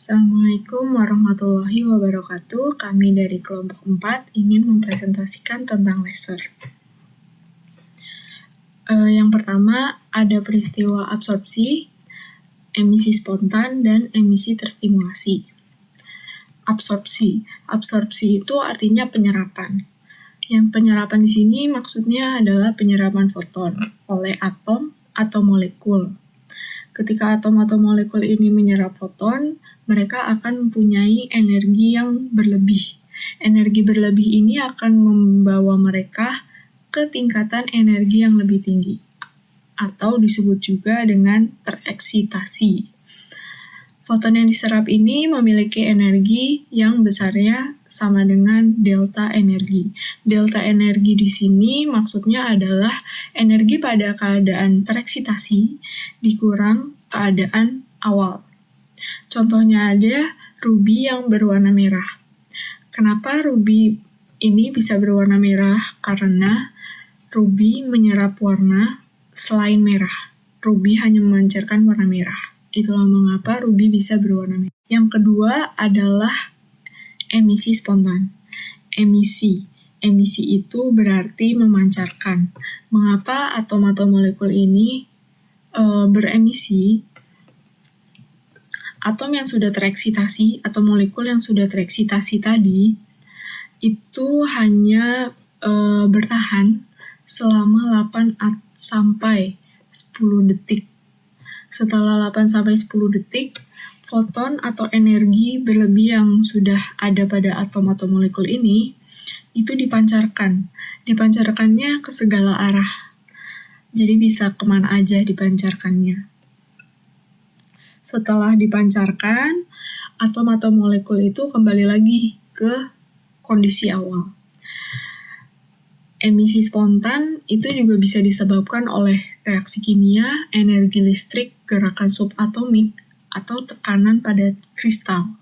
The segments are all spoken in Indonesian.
Assalamualaikum warahmatullahi wabarakatuh. Kami dari kelompok 4 ingin mempresentasikan tentang laser. Yang pertama ada peristiwa absorpsi, emisi spontan, dan emisi terstimulasi. Absorpsi itu artinya penyerapan. Yang penyerapan di sini maksudnya adalah penyerapan foton oleh atom atau molekul. Ketika atom atau molekul ini menyerap foton, mereka akan mempunyai energi yang berlebih. Energi berlebih ini akan membawa mereka ke tingkatan energi yang lebih tinggi, atau disebut juga dengan tereksitasi. Foton yang diserap ini memiliki energi yang besarnya sama dengan delta energi. Delta energi di sini maksudnya adalah energi pada keadaan tereksitasi dikurang keadaan awal. Contohnya ada ruby yang berwarna merah. Kenapa ruby ini bisa berwarna merah? Karena ruby menyerap warna selain merah. Ruby hanya memancarkan warna merah. Itulah mengapa ruby bisa berwarna merah. Yang kedua adalah emisi spontan. Emisi itu berarti memancarkan. Mengapa atom atau molekul ini beremisi? Atom yang sudah tereksitasi atau molekul yang sudah tereksitasi tadi itu hanya bertahan selama 8 sampai 10 detik. Setelah 8-10 detik, foton atau energi berlebih yang sudah ada pada atom atau molekul ini, itu dipancarkan. Dipancarkannya ke segala arah. Jadi bisa kemana aja dipancarkannya. Setelah dipancarkan, atom atau molekul itu kembali lagi ke kondisi awal. Emisi spontan itu juga bisa disebabkan oleh reaksi kimia, energi listrik, gerakan subatomik, atau tekanan pada kristal.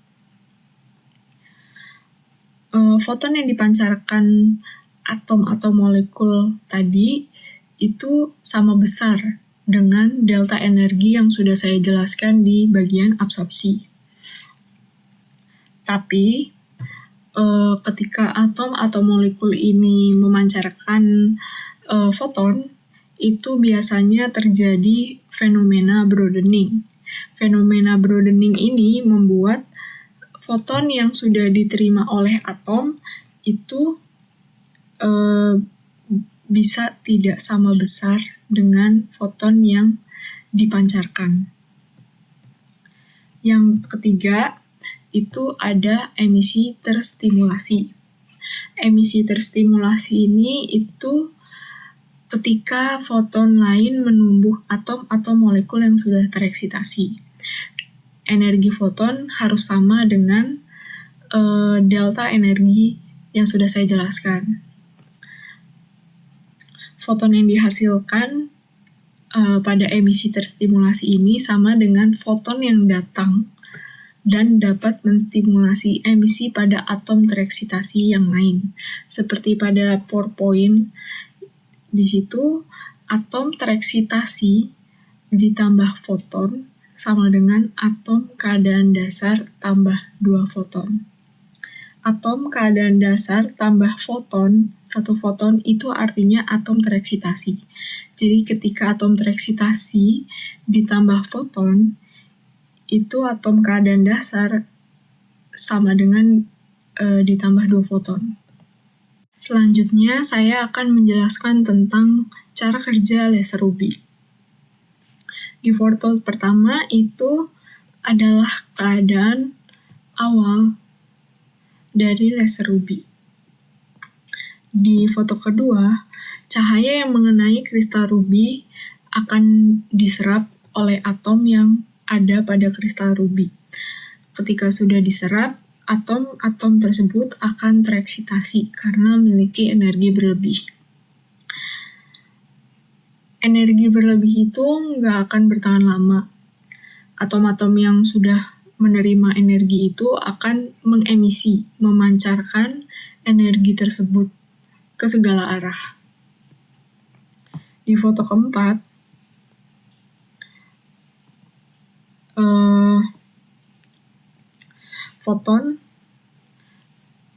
Foton yang dipancarkan atom atau molekul tadi itu sama besar dengan delta energi yang sudah saya jelaskan di bagian absorpsi. Tapi ketika atom atau molekul ini memancarkan foton, itu biasanya terjadi fenomena broadening. Fenomena broadening ini membuat foton yang sudah diterima oleh atom itu bisa tidak sama besar dengan foton yang dipancarkan. Yang ketiga, itu ada emisi terstimulasi. Emisi terstimulasi ini itu ketika foton lain menumbuh atom atau molekul yang sudah tereksitasi. Energi foton harus sama dengan delta energi yang sudah saya jelaskan. Foton yang dihasilkan pada emisi terstimulasi ini sama dengan foton yang datang dan dapat menstimulasi emisi pada atom tereksitasi yang lain. Seperti pada PowerPoint, di situ atom tereksitasi ditambah foton sama dengan atom keadaan dasar tambah 2 foton. Atom keadaan dasar tambah foton, 1 foton itu artinya atom tereksitasi. Jadi ketika atom tereksitasi ditambah foton, itu atom keadaan dasar sama dengan ditambah 2 foton. Selanjutnya, saya akan menjelaskan tentang cara kerja laser ruby. Di foto pertama itu adalah keadaan awal dari laser ruby. Di foto kedua, cahaya yang mengenai kristal ruby akan diserap oleh atom yang ada pada kristal ruby. Ketika sudah diserap, atom-atom tersebut akan tereksitasi karena memiliki energi berlebih. Energi berlebih itu nggak akan bertahan lama. Atom-atom yang sudah menerima energi itu akan mengemisi, memancarkan energi tersebut ke segala arah. Di foto keempat, foton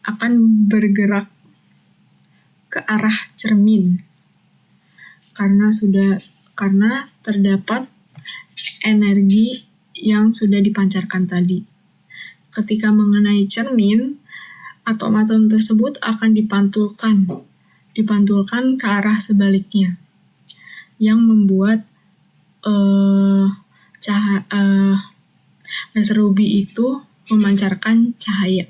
akan bergerak ke arah cermin karena terdapat energi yang sudah dipancarkan tadi. Ketika mengenai cermin, atom-atom tersebut akan dipantulkan ke arah sebaliknya, yang membuat laser UV itu memancarkan cahaya.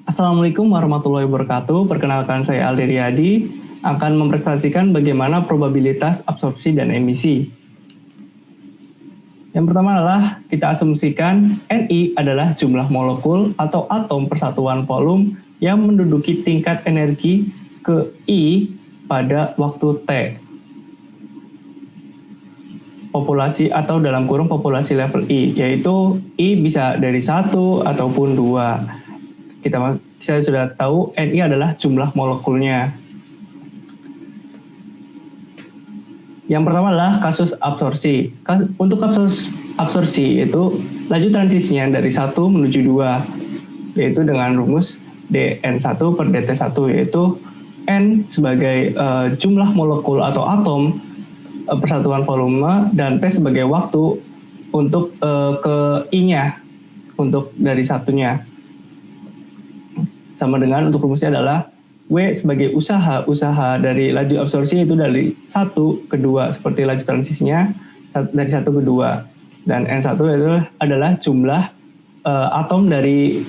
Assalamualaikum warahmatullahi wabarakatuh. Perkenalkan, saya Aldi Riyadi akan mempresentasikan bagaimana probabilitas absorpsi dan emisi. Yang pertama adalah kita asumsikan Ni adalah jumlah molekul atau atom persatuan volume yang menduduki tingkat energi ke I pada waktu T. Populasi atau dalam kurung populasi level I, yaitu I bisa dari 1 ataupun 2. Kita sudah tahu Ni adalah jumlah molekulnya. Yang pertama adalah kasus absorpsi. Untuk kasus absorpsi itu laju transisinya dari 1 menuju 2, yaitu dengan rumus dN1 per dt1, yaitu N sebagai jumlah molekul atau atom persatuan volume dan T sebagai waktu untuk ke I-nya, untuk dari satunya. Sama dengan untuk rumusnya adalah W sebagai usaha dari laju absorpsi itu dari 1 ke 2 seperti laju transisinya dari 1 ke 2, dan N1 itu adalah jumlah atom dari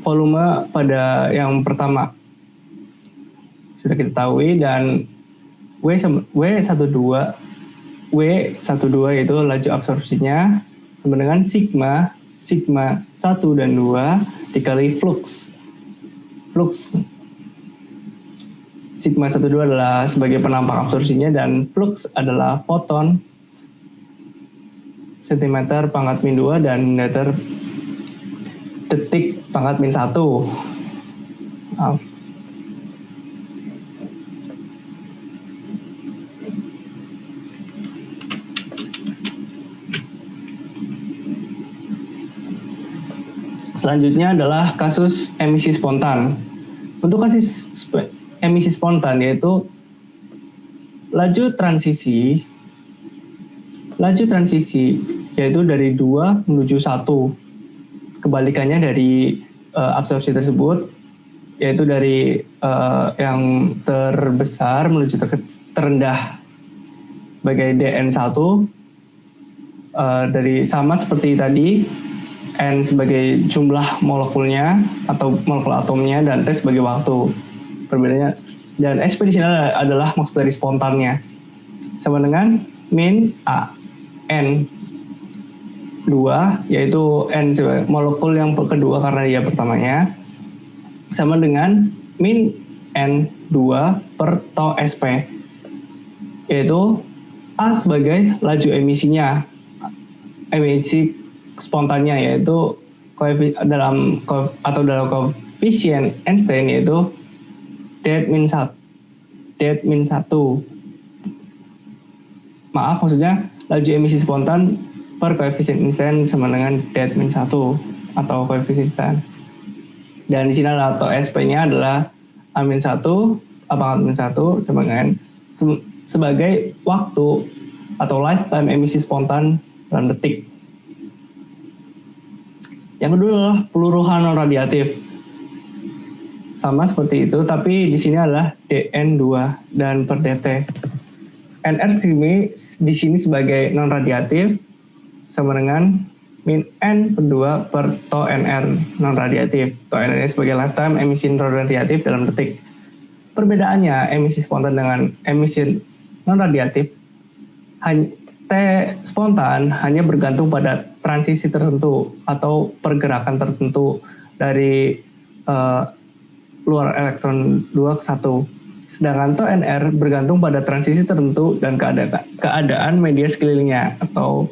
volume pada yang pertama sudah kita ketahui, dan W12 itu laju absorpsinya sama dengan sigma 1 dan 2 dikali flux. Sigma 1, 2 adalah sebagai penampak absorpsinya, dan flux adalah foton cm pangkat min 2 dan meter detik pangkat min 1. Selanjutnya adalah kasus emisi spontan. Untuk kasus emisi spontan yaitu laju transisi yaitu dari 2 menuju 1. Kebalikannya dari absorpsi tersebut, yaitu dari yang terbesar menuju terendah sebagai dN1, dari sama seperti tadi, N sebagai jumlah molekulnya atau molekul atomnya, dan T sebagai waktu. Perbedaannya, dan SP di sini adalah maksud dari spontannya, sama dengan min A N 2, yaitu N sebagai molekul yang kedua karena dia pertamanya, sama dengan min N2 per tau SP, yaitu A sebagai laju emisinya, emisi spontannya, yaitu dalam koefisien Einstein, yaitu det-1. Maaf, maksudnya laju emisi spontan per koefisien Einstein sama dengan det-1 atau koefisien Einstein. Dan di sini adalah atau SP-nya adalah A-1 pangkat min 1 sebagai waktu atau lifetime emisi spontan dalam detik. Yang kedua adalah peluruhan non radiatif. Sama seperti itu, tapi di sini adalah dN2 dan per dt. NR di sini sebagai non radiatif sama dengan min N per 2 per tau NR non radiatif. Tau NR sebagai lifetime emisi non radiatif dalam detik. Perbedaannya emisi spontan dengan emisi non radiatif, T spontan hanya bergantung pada transisi tertentu atau pergerakan tertentu dari luar elektron 2 ke 1. Sedangkan tau NR bergantung pada transisi tertentu dan keadaan media sekelilingnya, atau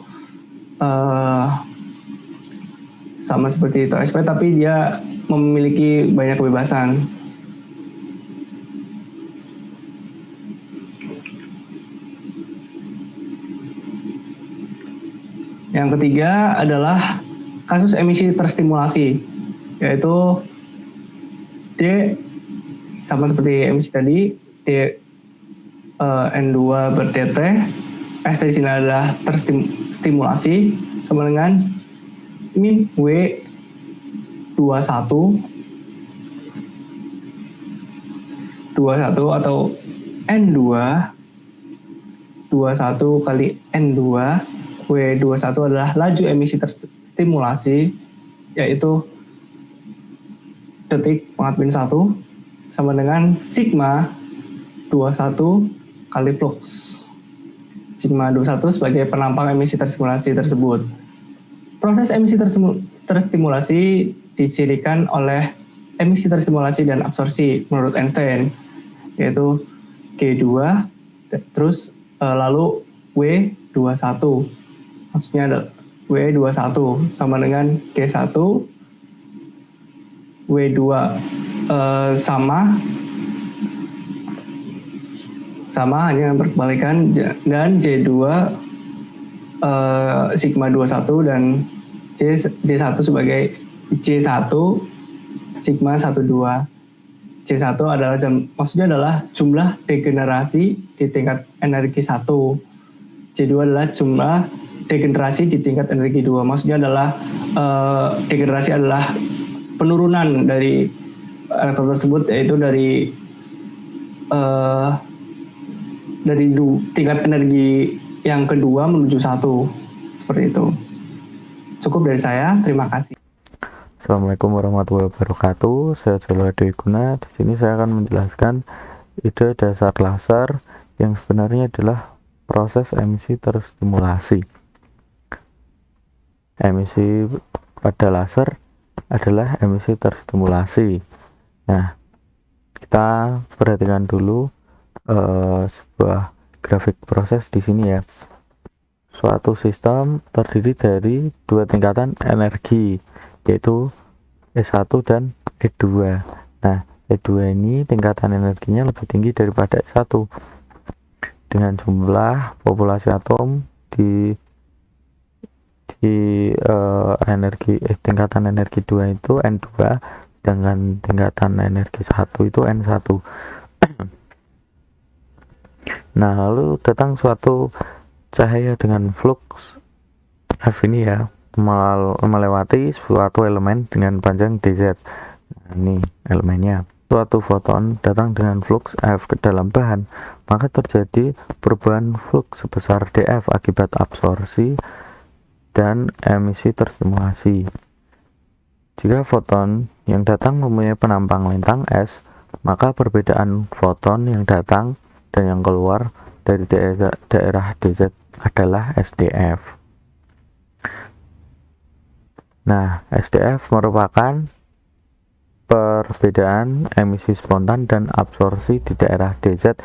sama seperti tau SP, tapi dia memiliki banyak kebebasan. Yang ketiga adalah kasus emisi terstimulasi, yaitu D sama seperti emisi tadi, D N2 per dt. S di sini adalah terstimulasi sama dengan min W21 atau N2 21 kali N2. W21 adalah laju emisi terstimulasi, yaitu detik pangkat min 1 sama dengan sigma 21 kali flux. Sigma 21 sebagai penampang emisi terstimulasi tersebut. Proses emisi terstimulasi dicirikan oleh emisi terstimulasi dan absorpsi menurut Einstein, yaitu G2 terus lalu W21. Maksudnya adalah W21 sama dengan G1 W2 sama hanya berkebalikan, dan J2 sigma 21 dan J1 sebagai J1 sigma 12. J1 adalah maksudnya adalah jumlah degenerasi di tingkat energi 1. J2 adalah jumlah degenerasi di tingkat energi 2. Maksudnya adalah degenerasi adalah penurunan dari elektron tersebut, yaitu dari tingkat energi yang kedua menuju 1. Seperti itu. Cukup dari saya. Terima kasih. Assalamualaikum warahmatullahi wabarakatuh. Saya Jalwa Dwi Guna. Di sini saya akan menjelaskan ide dasar laser yang sebenarnya adalah proses emisi terstimulasi. Emisi pada laser adalah emisi terstimulasi. Nah, kita perhatikan dulu sebuah grafik proses di sini ya. Suatu sistem terdiri dari dua tingkatan energi, yaitu E1 dan E2. Nah, E2 ini tingkatan energinya lebih tinggi daripada E1 dengan jumlah populasi atom di tingkatan energi 2 itu N2, sedangkan tingkatan energi 1 itu N1. Nah, lalu datang suatu cahaya dengan flux F ini ya, melewati suatu elemen dengan panjang dz. Nah, ini elemennya. Suatu foton datang dengan flux F ke dalam bahan, maka terjadi perubahan flux sebesar dF akibat absorpsi dan emisi terstimulasi. Jika foton yang datang mempunyai penampang lintang S, maka perbedaan foton yang datang dan yang keluar dari daerah dz adalah SDF. Nah, SDF merupakan perbedaan emisi spontan dan absorpsi di daerah dz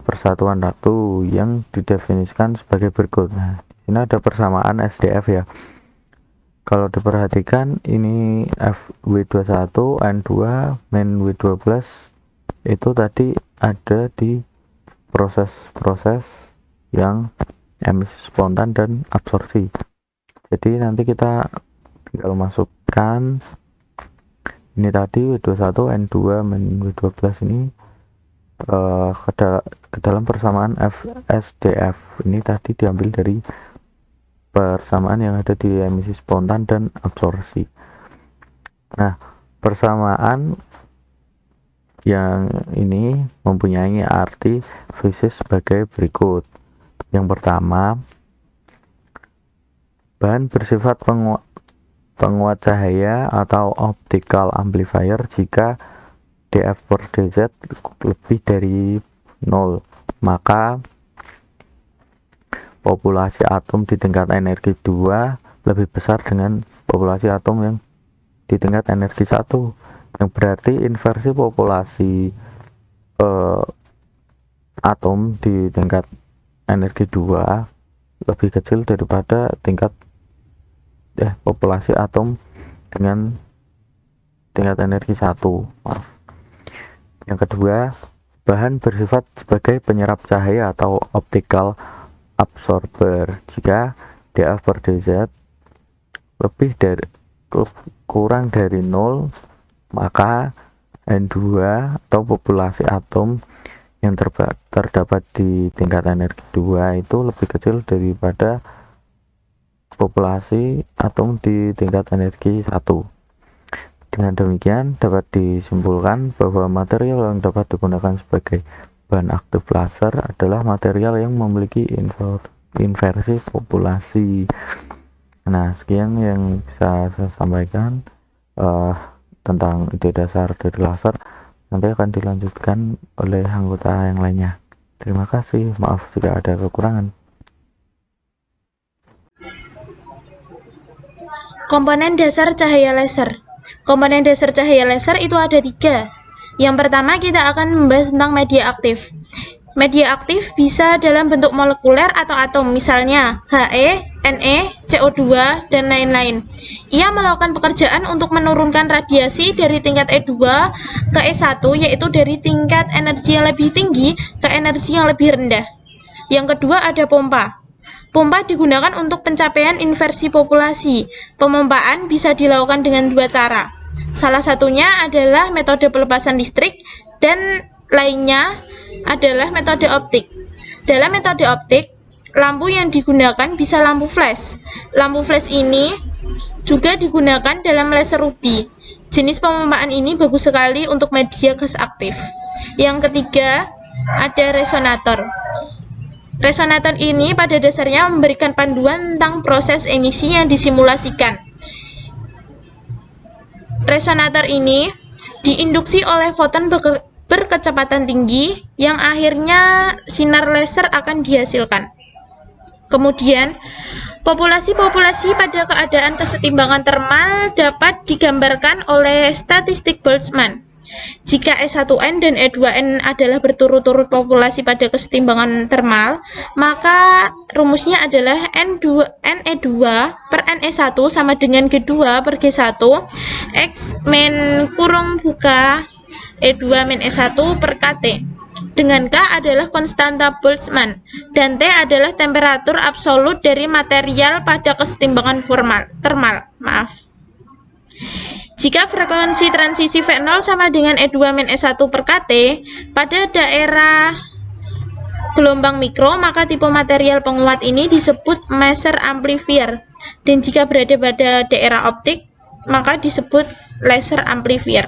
persatuan waktu yang didefinisikan sebagai berikut. Nah, di sini ada persamaan SDF ya. Kalau diperhatikan ini FW21 N2 min W12 itu tadi ada di proses-proses yang emisi spontan dan absorpsi. Jadi nanti kita tinggal masukkan ini tadi W21 N2 min W12 ini ke dalam persamaan FSDF. Ini tadi diambil dari persamaan yang ada di emisi spontan dan absorpsi. Nah, persamaan yang ini mempunyai arti fisik sebagai berikut. Yang pertama, bahan bersifat penguat cahaya atau optical amplifier jika dF per dz lebih dari 0, maka populasi atom di tingkat energi 2 lebih besar dengan populasi atom yang di tingkat energi 1, yang berarti inversi populasi atom di tingkat energi 2 lebih kecil daripada tingkat populasi atom dengan tingkat energi 1. Maaf. Yang kedua, bahan bersifat sebagai penyerap cahaya atau optical absorber jika dA per dZ kurang dari 0, maka N2 atau populasi atom yang terdapat di tingkat energi 2 itu lebih kecil daripada populasi atom di tingkat energi 1. Dengan demikian dapat disimpulkan bahwa material yang dapat digunakan sebagai bahan aktif laser adalah material yang memiliki inversi populasi. Nah, sekian yang bisa saya sampaikan tentang ide dasar dari laser. Nanti akan dilanjutkan oleh anggota yang lainnya. Terima kasih, maaf jika ada kekurangan. Komponen dasar cahaya laser. Komponen dasar cahaya laser itu ada 3. Yang pertama, kita akan membahas tentang media aktif. Media aktif bisa dalam bentuk molekuler atau atom, misalnya He, Ne, CO2, dan lain-lain. Ia melakukan pekerjaan untuk menurunkan radiasi dari tingkat E2 ke E1, yaitu dari tingkat energi yang lebih tinggi ke energi yang lebih rendah. Yang kedua ada pompa. Pompa digunakan untuk pencapaian inversi populasi. Pemompaan bisa dilakukan dengan 2 cara. Salah satunya adalah metode pelepasan listrik dan lainnya adalah metode optik. Dalam metode optik, lampu yang digunakan bisa lampu flash. Lampu flash ini juga digunakan dalam laser UV. Jenis pemompaan ini bagus sekali untuk media gas aktif. Yang ketiga, ada resonator. Resonator ini pada dasarnya memberikan panduan tentang proses emisi yang disimulasikan. Resonator ini diinduksi oleh foton berkecepatan tinggi yang akhirnya sinar laser akan dihasilkan. Kemudian, populasi-populasi pada keadaan kesetimbangan termal dapat digambarkan oleh statistik Boltzmann. Jika E1N dan E2N adalah berturut-turut populasi pada kesetimbangan termal, maka rumusnya adalah Ne2 per Ne1 sama dengan G2 per G1 X min kurung buka E2 min E1 per KT. Dengan K adalah konstanta Boltzmann dan T adalah temperatur absolut dari material pada kesetimbangan termal. Jika frekuensi transisi V0 sama dengan E2 min E1 per KT pada daerah gelombang mikro, maka tipe material penguat ini disebut Maser amplifier. Dan jika berada pada daerah optik, maka disebut laser amplifier.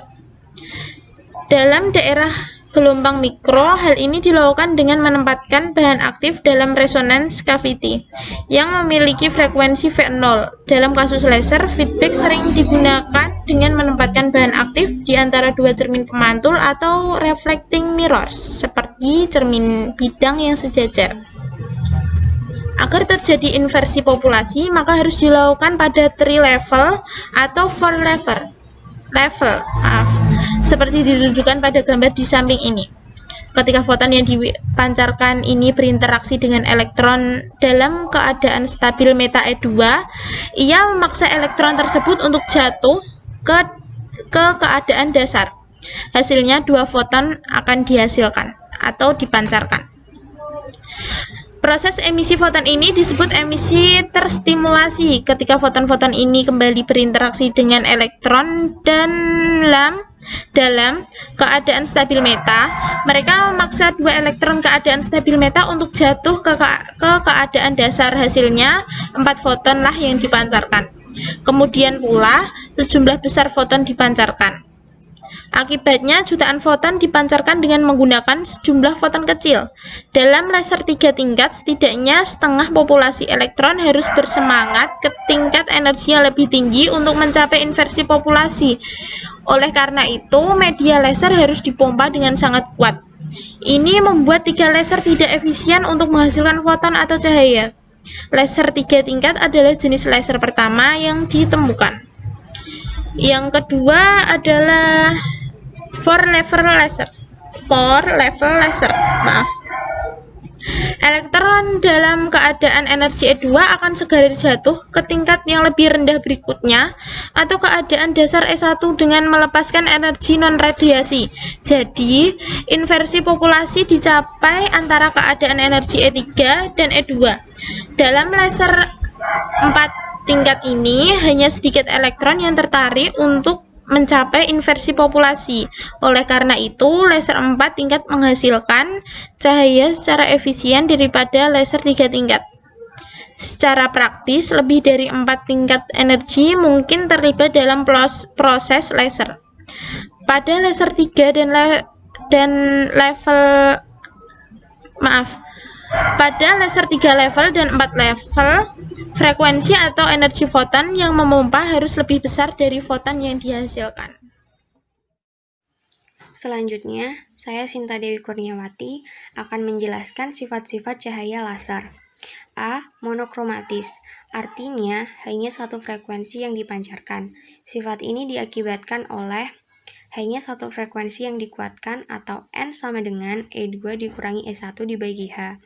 Dalam daerah gelombang mikro, hal ini dilakukan dengan menempatkan bahan aktif dalam resonance cavity yang memiliki frekuensi V0. Dalam kasus laser, feedback sering digunakan dengan menempatkan bahan aktif di antara 2 cermin pemantul atau reflecting mirrors, seperti cermin bidang yang sejajar. Agar terjadi inversi populasi, maka harus dilakukan pada 3 level atau 4 level, seperti ditunjukkan pada gambar di samping ini. Ketika foton yang dipancarkan ini berinteraksi dengan elektron dalam keadaan stabil meta E2, ia memaksa elektron tersebut untuk jatuh ke keadaan dasar. Hasilnya 2 foton akan dihasilkan atau dipancarkan. Proses emisi foton ini disebut emisi terstimulasi. Ketika foton-foton ini kembali berinteraksi dengan elektron dalam keadaan stabil meta, mereka memaksa 2 elektron keadaan stabil meta untuk jatuh ke keadaan dasar. Hasilnya 4 foton lah yang dipancarkan. Kemudian pula sejumlah besar foton dipancarkan. Akibatnya jutaan foton dipancarkan dengan menggunakan sejumlah foton kecil. Dalam laser 3 tingkat, setidaknya setengah populasi elektron harus bersemangat ke tingkat energi yang lebih tinggi untuk mencapai inversi populasi. Oleh karena itu, media laser harus dipompa dengan sangat kuat. Ini membuat 3 laser tidak efisien untuk menghasilkan foton atau cahaya. Laser 3 tingkat adalah jenis laser pertama yang ditemukan. Yang kedua adalah 4 level laser. Elektron dalam keadaan energi E2 akan segera jatuh ke tingkat yang lebih rendah berikutnya atau keadaan dasar E1 dengan melepaskan energi non-radiasi. Jadi, inversi populasi dicapai antara keadaan energi E3 dan E2. Dalam laser 4 tingkat ini hanya sedikit elektron yang tertarik untuk mencapai inversi populasi. Oleh karena itu, laser 4 tingkat menghasilkan cahaya secara efisien daripada laser 3 tingkat. Secara praktis, lebih dari 4 tingkat energi mungkin terlibat dalam proses laser. Pada laser 3 pada laser 3 level dan 4 level, frekuensi atau energi foton yang memompa harus lebih besar dari foton yang dihasilkan. Selanjutnya, saya Sinta Dewi Kurniawati akan menjelaskan sifat-sifat cahaya laser. A. Monokromatis, artinya hanya satu frekuensi yang dipancarkan. Sifat ini diakibatkan oleh hanya satu frekuensi yang dikuatkan atau N sama dengan E2 dikurangi E1 dibagi H.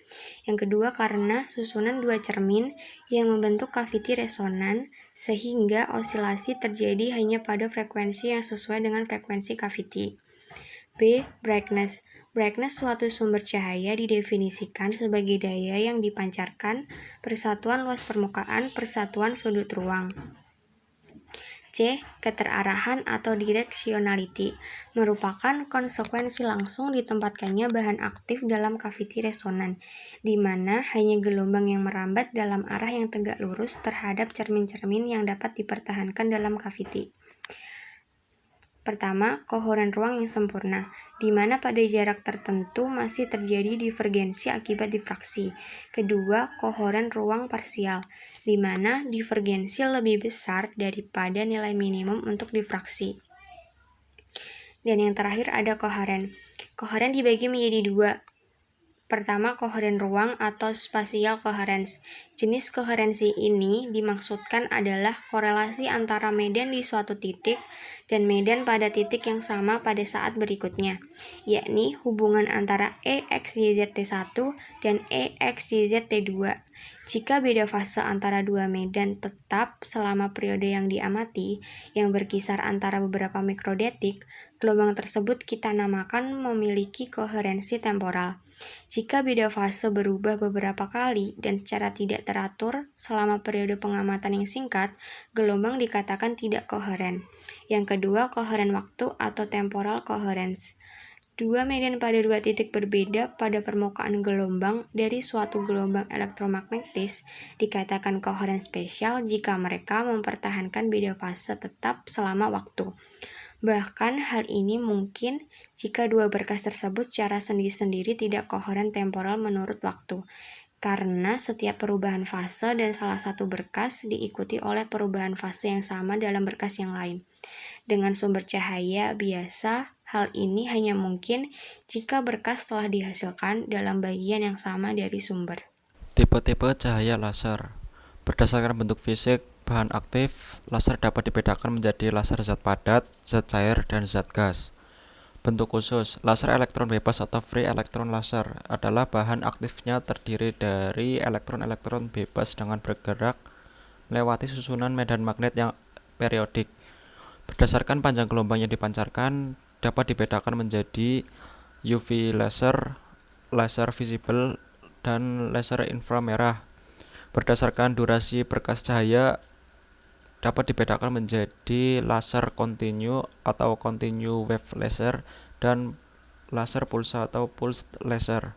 Yang kedua karena susunan dua cermin yang membentuk kaviti resonan sehingga osilasi terjadi hanya pada frekuensi yang sesuai dengan frekuensi kaviti. B. Brightness. Brightness suatu sumber cahaya didefinisikan sebagai daya yang dipancarkan persatuan luas permukaan persatuan sudut ruang. C. Keterarahan atau directionality merupakan konsekuensi langsung ditempatkannya bahan aktif dalam kaviti resonan, di mana hanya gelombang yang merambat dalam arah yang tegak lurus terhadap cermin-cermin yang dapat dipertahankan dalam kaviti. Pertama, kohoren ruang yang sempurna, di mana pada jarak tertentu masih terjadi divergensi akibat difraksi. Kedua, kohoren ruang parsial, di mana divergensi lebih besar daripada nilai minimum untuk difraksi. Dan yang terakhir ada koheren. Koheren dibagi menjadi dua. Pertama, koheren ruang atau spatial coherence. Jenis koherensi ini dimaksudkan adalah korelasi antara medan di suatu titik dan medan pada titik yang sama pada saat berikutnya, yakni hubungan antara EXYZ-T1 dan EXYZ-T2. Jika beda fase antara dua medan tetap selama periode yang diamati, yang berkisar antara beberapa mikrodetik, gelombang tersebut kita namakan memiliki koherensi temporal. Jika beda fase berubah beberapa kali dan secara tidak teratur selama periode pengamatan yang singkat, gelombang dikatakan tidak koheren. Yang kedua, koheren waktu atau temporal coherence. Dua medan pada dua titik berbeda pada permukaan gelombang dari suatu gelombang elektromagnetis dikatakan koheren spesial jika mereka mempertahankan beda fase tetap selama waktu. Bahkan hal ini mungkin jika dua berkas tersebut secara sendiri-sendiri tidak koheren temporal menurut waktu, karena setiap perubahan fase dan salah satu berkas diikuti oleh perubahan fase yang sama dalam berkas yang lain. Dengan sumber cahaya biasa, hal ini hanya mungkin jika berkas telah dihasilkan dalam bagian yang sama dari sumber. Tipe-tipe cahaya laser. Berdasarkan bentuk fisik bahan aktif, laser dapat dibedakan menjadi laser zat padat, zat cair, dan zat gas. Bentuk khusus, laser elektron bebas atau free electron laser adalah bahan aktifnya terdiri dari elektron-elektron bebas dengan bergerak melewati susunan medan magnet yang periodik. Berdasarkan panjang gelombang yang dipancarkan, dapat dibedakan menjadi UV laser, laser visible, dan laser inframerah. Berdasarkan durasi berkas cahaya, dapat dibedakan menjadi laser continue atau continue wave laser dan laser pulsa atau pulsed laser.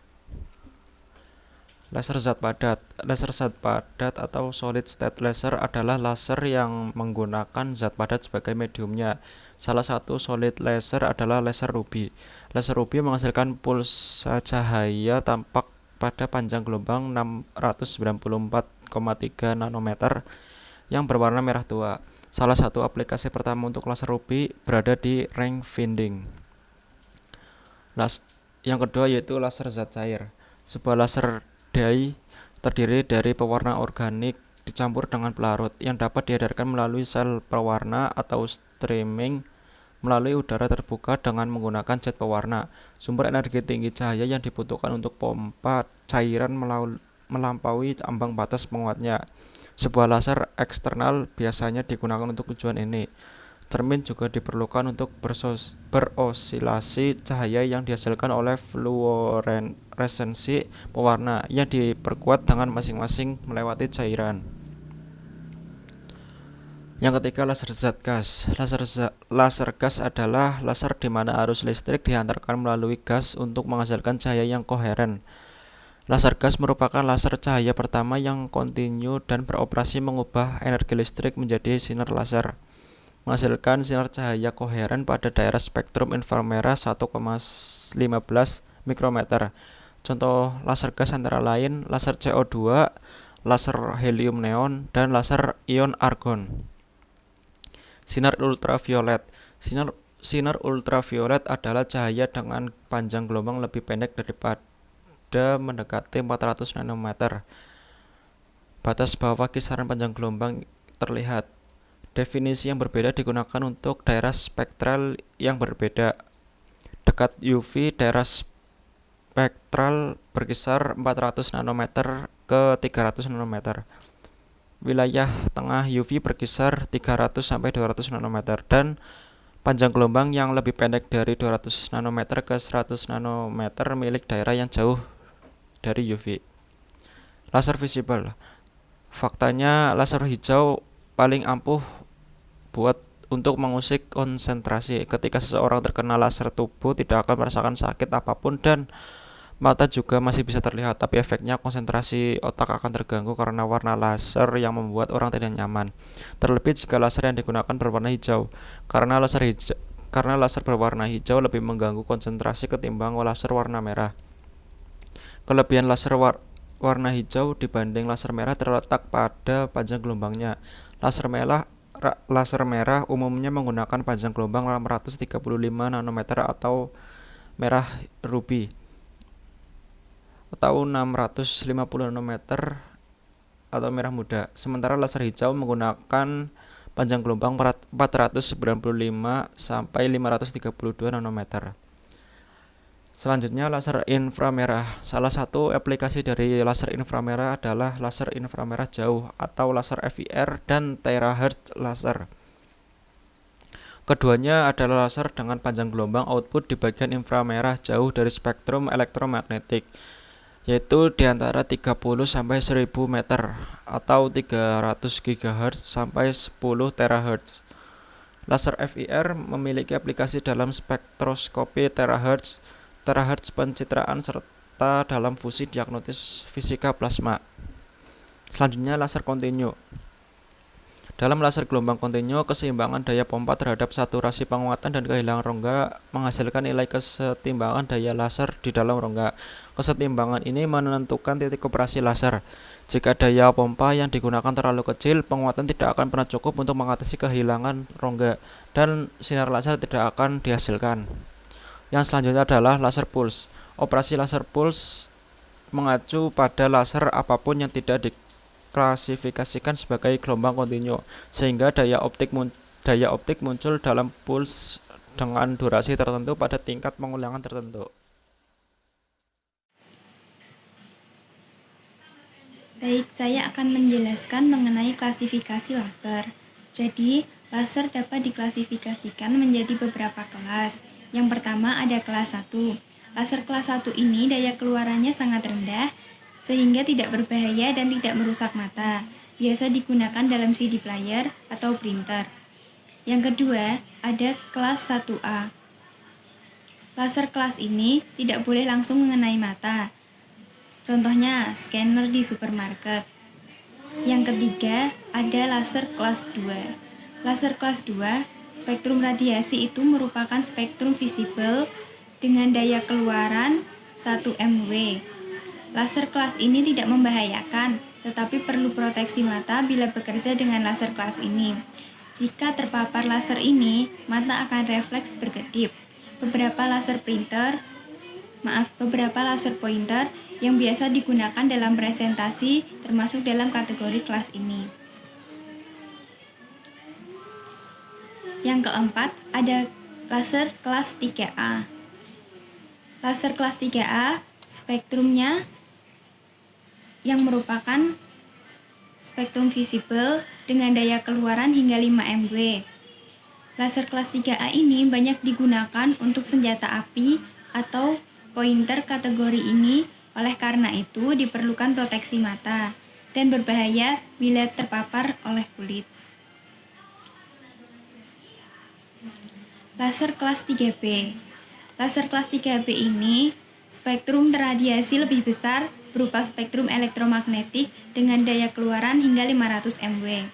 Laser zat padat. Laser zat padat atau solid state laser adalah laser yang menggunakan zat padat sebagai mediumnya. Salah satu solid laser adalah laser ruby. Laser ruby menghasilkan pulsa cahaya tampak pada panjang gelombang 694,3 nanometer yang berwarna merah tua. Salah satu aplikasi pertama untuk laser ruby berada di range finding. Yang kedua yaitu laser zat cair. Sebuah laser dye terdiri dari pewarna organik dicampur dengan pelarut yang dapat diedarkan melalui sel pewarna atau streaming melalui udara terbuka dengan menggunakan jet pewarna. Sumber energi tinggi cahaya yang dibutuhkan untuk pompa cairan melampaui ambang batas penguatnya. Sebuah laser eksternal biasanya digunakan untuk tujuan ini. Cermin juga diperlukan untuk berosilasi cahaya yang dihasilkan oleh fluoresensi pewarna yang diperkuat dengan masing-masing melewati cairan. Yang ketiga, laser zat gas. Laser gas adalah laser di mana arus listrik diantarkan melalui gas untuk menghasilkan cahaya yang koheren. Laser gas merupakan laser cahaya pertama yang kontinu dan beroperasi mengubah energi listrik menjadi sinar laser, menghasilkan sinar cahaya koheren pada daerah spektrum inframerah 1,15 mikrometer. Contoh laser gas antara lain laser CO2, laser helium neon, dan laser ion argon. Sinar ultraviolet. Sinar ultraviolet adalah cahaya dengan panjang gelombang lebih pendek daripada mendekati 400 nanometer. Batas bawah kisaran panjang gelombang terlihat. Definisi yang berbeda digunakan untuk daerah spektral yang berbeda. Dekat UV, daerah spektral berkisar 400 nanometer ke 300 nanometer. Wilayah tengah UV berkisar 300 sampai 200 nanometer dan panjang gelombang yang lebih pendek dari 200 nanometer ke 100 nanometer milik daerah yang jauh dari UV. Laser visible. Faktanya laser hijau paling ampuh untuk mengusik konsentrasi. Ketika seseorang terkena laser tubuh tidak akan merasakan sakit apapun dan mata juga masih bisa terlihat, tapi efeknya konsentrasi otak akan terganggu karena warna laser yang membuat orang tidak nyaman. Terlebih jika laser yang digunakan berwarna hijau, karena laser berwarna hijau lebih mengganggu konsentrasi ketimbang laser warna merah. Kelebihan laser warna hijau dibanding laser merah terletak pada panjang gelombangnya. Laser merah umumnya menggunakan panjang gelombang 635 nanometer atau merah ruby, atau 650 nanometer atau merah muda. Sementara laser hijau menggunakan panjang gelombang 495 sampai 532 nanometer. Selanjutnya, laser inframerah. Salah satu aplikasi dari laser inframerah adalah laser inframerah jauh atau laser FIR dan terahertz laser. Keduanya adalah laser dengan panjang gelombang output di bagian inframerah jauh dari spektrum elektromagnetik, yaitu di antara 30 sampai 1000 meter atau 300 GHz sampai 10 THz. Laser FIR memiliki aplikasi dalam spektroskopi terahertz pencitraan serta dalam fusi diagnosis fisika plasma. Selanjutnya, laser kontinu. Dalam laser gelombang kontinu, keseimbangan daya pompa terhadap saturasi penguatan dan kehilangan rongga menghasilkan nilai kesetimbangan daya laser di dalam rongga. Kesetimbangan ini menentukan titik operasi laser. Jika daya pompa yang digunakan terlalu kecil, penguatan tidak akan pernah cukup untuk mengatasi kehilangan rongga, dan sinar laser tidak akan dihasilkan. Yang selanjutnya adalah laser pulse. Operasi laser pulse mengacu pada laser apapun yang tidak diklasifikasikan sebagai gelombang kontinu, sehingga daya optik muncul dalam pulse dengan durasi tertentu pada tingkat pengulangan tertentu. Baik, saya akan menjelaskan mengenai klasifikasi laser. Jadi, laser dapat diklasifikasikan menjadi beberapa kelas. Yang pertama ada kelas 1. Laser kelas 1 ini daya keluarannya sangat rendah, sehingga tidak berbahaya dan tidak merusak mata. Biasa digunakan dalam CD player atau printer. Yang kedua, ada kelas 1A. Laser kelas ini tidak boleh langsung mengenai mata. Contohnya, scanner di supermarket. Yang ketiga, ada laser kelas 2. Laser kelas 2, spektrum radiasi itu merupakan spektrum visible dengan daya keluaran 1 mW. Laser kelas ini tidak membahayakan, tetapi perlu proteksi mata bila bekerja dengan laser kelas ini. Jika terpapar laser ini, mata akan refleks berkedip. Beberapa laser pointer yang biasa digunakan dalam presentasi termasuk dalam kategori kelas ini. Yang keempat, ada laser kelas 3A. Laser kelas 3A, spektrumnya yang merupakan spektrum visible dengan daya keluaran hingga 5 mW. Laser kelas 3A ini banyak digunakan untuk senjata api atau pointer kategori ini, oleh karena itu diperlukan proteksi mata dan berbahaya bila terpapar oleh kulit. Laser kelas 3B. Laser kelas 3B ini spektrum terradiasi lebih besar berupa spektrum elektromagnetik dengan daya keluaran hingga 500 mW.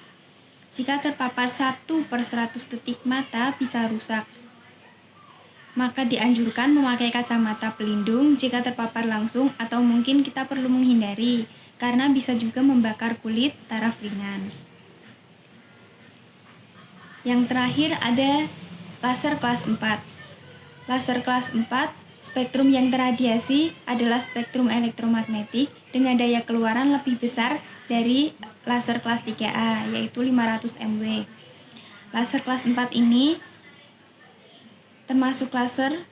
Jika terpapar 1/100 detik mata bisa rusak. Maka dianjurkan memakai kacamata pelindung jika terpapar langsung atau mungkin kita perlu menghindari karena bisa juga membakar kulit taraf ringan. Yang terakhir ada laser kelas 4. Laser kelas 4, spektrum yang terradiasi adalah spektrum elektromagnetik dengan daya keluaran lebih besar dari laser kelas 3A, yaitu 500 mW. Laser kelas 4 ini termasuk laser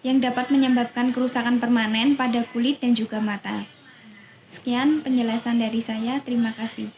yang dapat menyebabkan kerusakan permanen pada kulit dan juga mata. Sekian penjelasan dari saya, terima kasih.